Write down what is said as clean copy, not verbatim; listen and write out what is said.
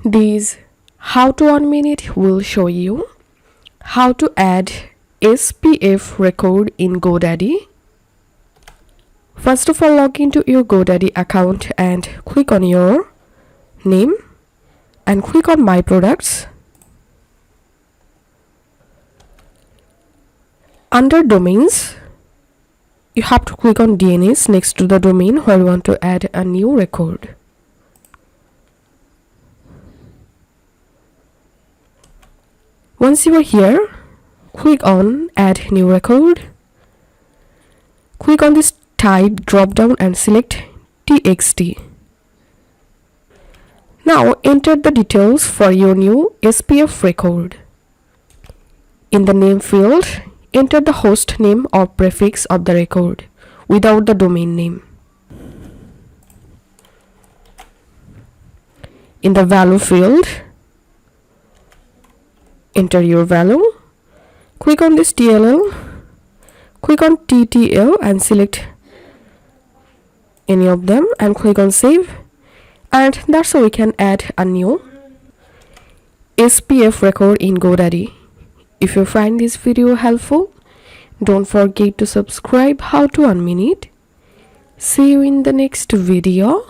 This how to 1 minute will show you how to add SPF record in Godaddy. First of all, log into your Godaddy account and click on your name and click on My Products. Under Domains, you have to click on DNS next to the domain where you want to add a new record. Once you are here, click on Add New Record. Click on this Type drop down and select TXT. Now enter the details for your new SPF record. In the name field, enter the host name or prefix of the record without the domain name. In the value field, enter your value. Click on this TLL, click on TTL and select any of them and click on save. And that's how we can add a new SPF record in Godaddy. If you find this video helpful, don't forget to subscribe. How to 1 minute. See you in the next video.